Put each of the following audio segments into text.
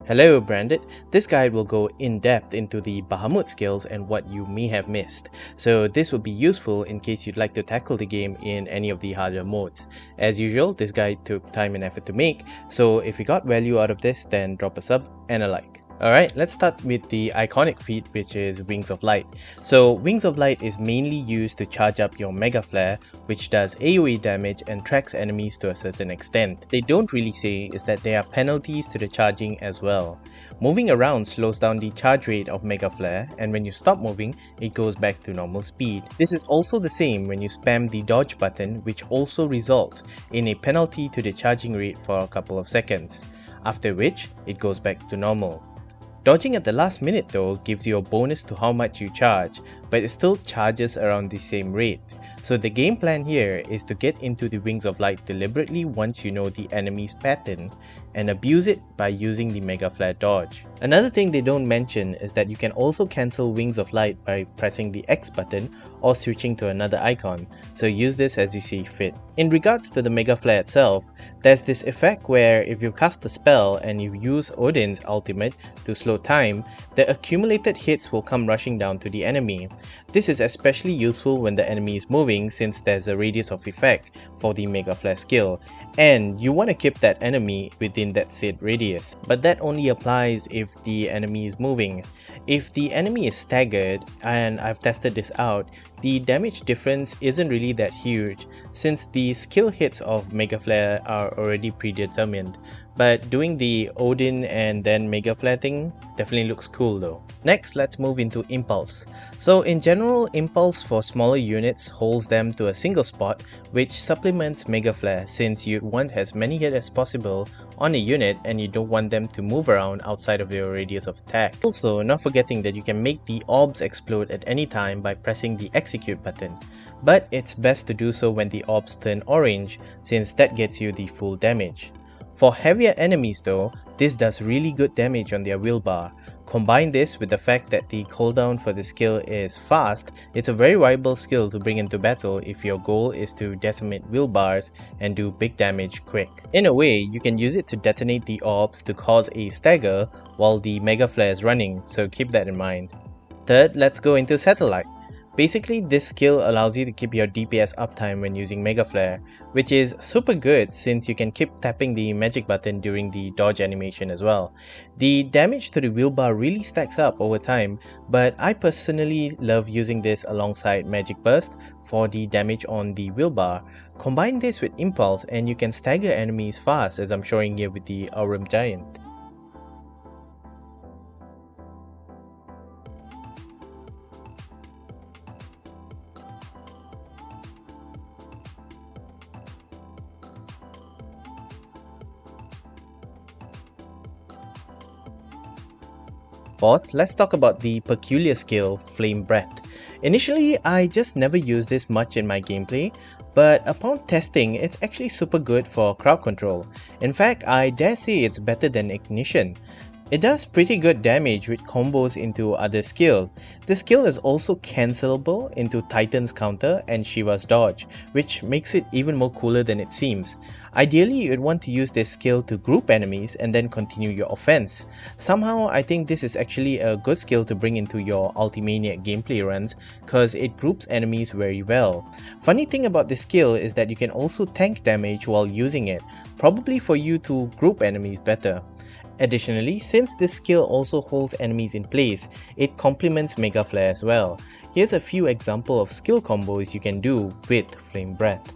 Hello Branded, this guide will go in depth into the Bahamut skills and what you may have missed, so this will be useful in case you'd like to tackle the game in any of the harder modes. As usual, this guide took time and effort to make, so if you got value out of this, then drop a sub and a like. Alright, let's start with the iconic feat, which is Wings of Light. So Wings of Light is mainly used to charge up your Mega Flare, which does AoE damage and tracks enemies to a certain extent. They don't really say is that there are penalties to the charging as well. Moving around slows down the charge rate of Mega Flare, and when you stop moving, it goes back to normal speed. This is also the same when you spam the dodge button, which also results in a penalty to the charging rate for a couple of seconds, after which it goes back to normal. Dodging at the last minute though gives you a bonus to how much you charge, but it still charges around the same rate. So the game plan here is to get into the Wings of Light deliberately once you know the enemy's pattern and abuse it by using the Mega Flare dodge. Another thing they don't mention is that you can also cancel Wings of Light by pressing the X button or switching to another icon, so use this as you see fit. In regards to the Mega Flare itself, there's this effect where if you cast a spell and you use Odin's ultimate to slow time, the accumulated hits will come rushing down to the enemy. This is especially useful when the enemy is moving since there's a radius of effect for the Mega Flare skill, and you want to keep that enemy within that said radius. But that only applies if the enemy is moving. If the enemy is staggered, and I've tested this out, the damage difference isn't really that huge since the skill hits of Mega Flare are already predetermined. But doing the Odin and then Mega Flare thing definitely looks cool though. Next, let's move into Impulse. So in general, Impulse for smaller units holds them to a single spot, which supplements Mega Flare since you'd want as many hits as possible on a unit and you don't want them to move around outside of your radius of attack. Also, not forgetting that you can make the orbs explode at any time by pressing the execute button, but it's best to do so when the orbs turn orange since that gets you the full damage. For heavier enemies though, this does really good damage on their will bar. Combine this with the fact that the cooldown for the skill is fast, it's a very viable skill to bring into battle if your goal is to decimate will bars and do big damage quick. In a way, you can use it to detonate the orbs to cause a stagger while the Mega Flare is running, so keep that in mind. Third, let's go into Satellite. Basically, this skill allows you to keep your DPS uptime when using Mega Flare, which is super good since you can keep tapping the magic button during the dodge animation as well. The damage to the wheelbar really stacks up over time, but I personally love using this alongside Magic Burst for the damage on the wheelbar. Combine this with Impulse and you can stagger enemies fast, as I'm showing here with the Aurum Giant. Fourth, let's talk about the peculiar skill, Flame Breath. Initially, I just never used this much in my gameplay, but upon testing, it's actually super good for crowd control. In fact, I dare say it's better than Ignition. It does pretty good damage with combos into other skills. The skill is also cancelable into Titan's counter and Shiva's dodge, which makes it even more cooler than it seems. Ideally, you'd want to use this skill to group enemies and then continue your offense. Somehow, I think this is actually a good skill to bring into your Ultimaniac gameplay runs cause it groups enemies very well. Funny thing about this skill is that you can also tank damage while using it, probably for you to group enemies better. Additionally, since this skill also holds enemies in place, it complements Mega Flare as well. Here's a few examples of skill combos you can do with Flame Breath.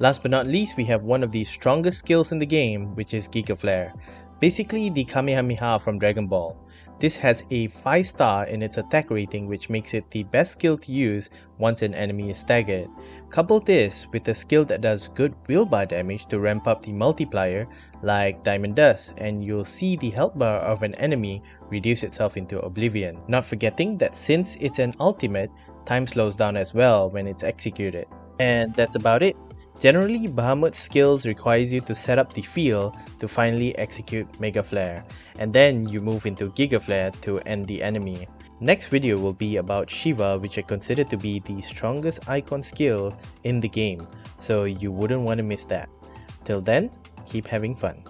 Last but not least, we have one of the strongest skills in the game, which is Giga Flare. Basically the Kamehameha from Dragon Ball. This has a 5-star in its attack rating, which makes it the best skill to use once an enemy is staggered. Couple this with a skill that does good will bar damage to ramp up the multiplier like Diamond Dust, and you'll see the health bar of an enemy reduce itself into oblivion. Not forgetting that since it's an ultimate, time slows down as well when it's executed. And that's about it. Generally, Bahamut's skills requires you to set up the field to finally execute Mega Flare, and then you move into Giga Flare to end the enemy. Next video will be about Shiva, which I consider to be the strongest Eikon skill in the game, so you wouldn't want to miss that. Till then, keep having fun.